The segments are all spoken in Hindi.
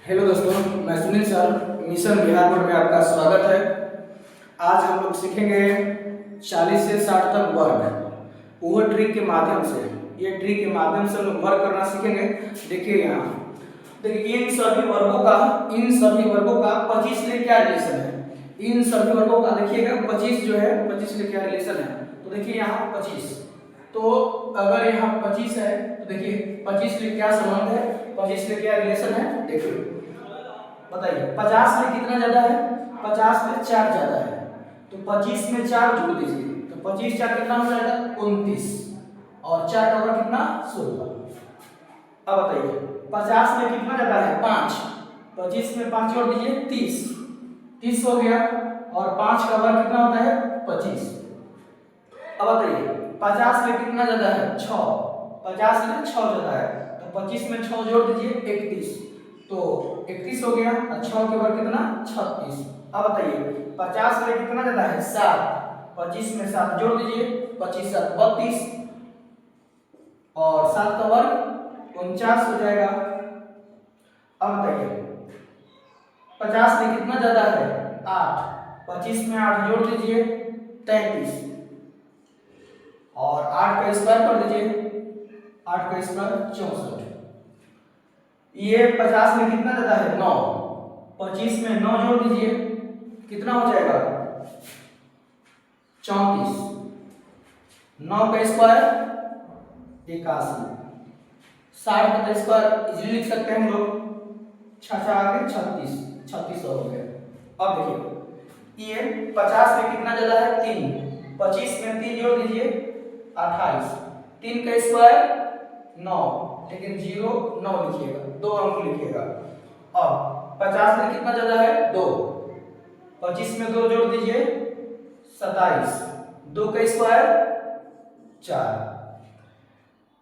हेलो दोस्तों, मैं Sunil sir mission Bihar board में आपका स्वागत है। आज हम लोग सीखेंगे 40 से 60 तक वर्ग, वो ट्रिक के माध्यम से। ये ट्रिक के माध्यम से हम लोग वर्ग करना सीखेंगे। देखिए यहाँ, देखिए इन सभी वर्गों का 25 से क्या रिलेशन है। इन सभी वर्गों का देखिएगा 25 जो है 25 से क्या रिलेशन है। तो देखिए यहाँ 25, तो अगर यहाँ 25 है तो देखिए 25 से क्या संबंध है, 25 से क्या रिलेशन है। देखिए बताइए 50 में कितना ज्यादा है, 50 में 4 ज्यादा है, तो 25 में 4 जोड़ दीजिए तो 25 4 कितना हो जाएगा 29, और 4 का वर्ग कितना 16। अब बताइए 50 में कितना ज्यादा है 5, 25 में 5 जोड़ दीजिए 30 हो गया, और 5 का वर्ग कितना होता है 25। अब बताइए 50 में कितना ज्यादा है 6, 50 में 6 ज्यादा है, तो 25 में 6 जोड़ दीजिए 31, तो 31 हो गया, और 6 के वर्ग कितना 36। अब बताइए 50 में कितना ज्यादा है 7, 25 में 7 जोड़ दीजिए 25 7 32, और 7 का वर्ग 49 हो जाएगा। अब बताइए 50 में कितना ज्यादा है 8, 25 में 8 जोड़ दीजिए 33, और 8 का स्क्वायर कर दीजिए, 8 का स्क्वायर 64। ये 50 में कितना ज्यादा है 9, 25 में 9 जोड़ दीजिए कितना हो जाएगा 34, 9 का स्क्वायर 81, 60 का स्क्वायर इजीली लिख सकते हैं हम लोग, 6 आगे 36 हो गया। अब देखिए ये 50 में कितना ज्यादा है 3, 25 में 3 जोड़ दीजिए 28, 3 का स्क्वायर 9, लेकिन 0 9 लिखिएगा, 2 अंक लिखिएगा। अब 50 में कितना ज्यादा है 2, 25 में 2 जोड़ दीजिए 27, 2 का स्क्वायर 4।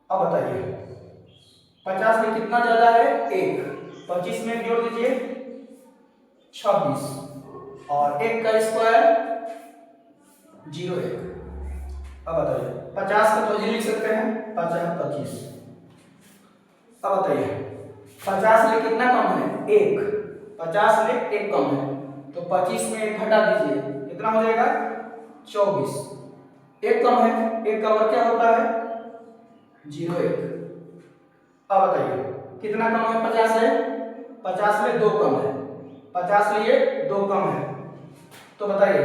अब बताइए 50 में कितना ज्यादा है 1, 25 में जोड़ दीजिए 26, और 1 का स्क्वायर 01। अब बताइए 50 का तो जी लिख सकते हैं 50 25। अब बताइए 50 में कितना कम है 1, 50 में 1 कम है, तो 25 में 1 घटा दीजिए कितना हो जाएगा 24, 1 कम है, 1 का वर्ग क्या होता है 01। अब बताइए कितना कम है 50 है, 50 में 2 कम है, 50 में ये 2 कम है, तो बताइए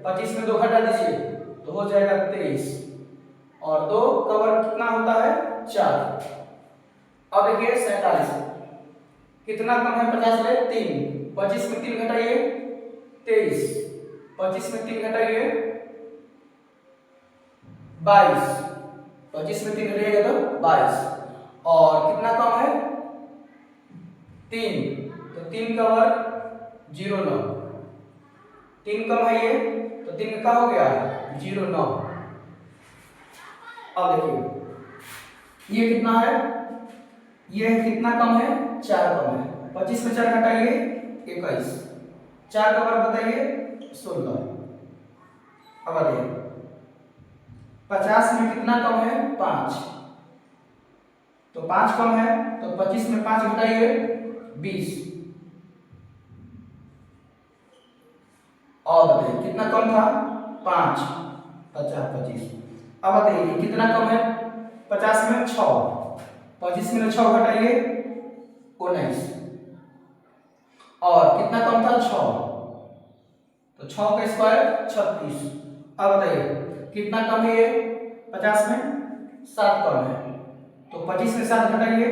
25 में 2 घटा दीजिए तो हो जाएगा 23, और 2 का वर्ग कितना होता है 4। अब देखिए 47 कितना कम है 50 में 3, 25 में 3 घटाइए 23, 25 में 3 घटाइए 22, 25 में 3 घटाइएगा तो 22, और कितना कम है 3, तो 3 का वर्ग 09, 3 कम है ये, तो 3 का हो गया 09। अब देखिए ये कितना है, ये कितना कम है 4 कम है, 25 में 4 घटाइए 21, 4 का वर्ग बताइए 16। अब बताइए 50 में कितना कम है 5, तो 5 कम है, तो 25 में 5 घटाइए 20, और बताइए कितना कम था 5 50 25। अब बताइए कितना कम है 50 में 6, 25 में 6 घटाइए 19, और कितना कम था 6, तो 6 का स्क्वायर 36। अब बताइए कितना कम है ये 50 में 7 कम है, तो 25 में 7 घटाइए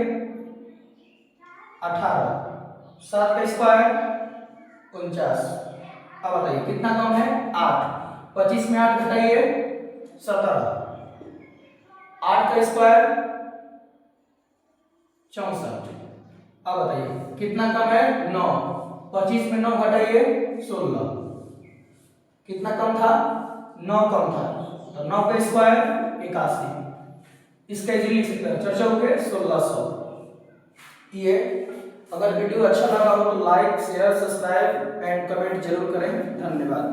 18, 7 का स्क्वायर 49। अब बताइए कितना कम है 8, 25 में 8 घटाइए 17, 8 का स्क्वायर 64। अब बताइए कितना कम है 9, 25 में 9 घटाइए 16, कितना कम था 9 कम था, तो 9 का स्क्वायर 81। इसका इजीली लिख सकते हैं 4 के 1600। ये अगर वीडियो अच्छा लगा हो तो like share subscribe and comment जरूर करें। धन्यवाद।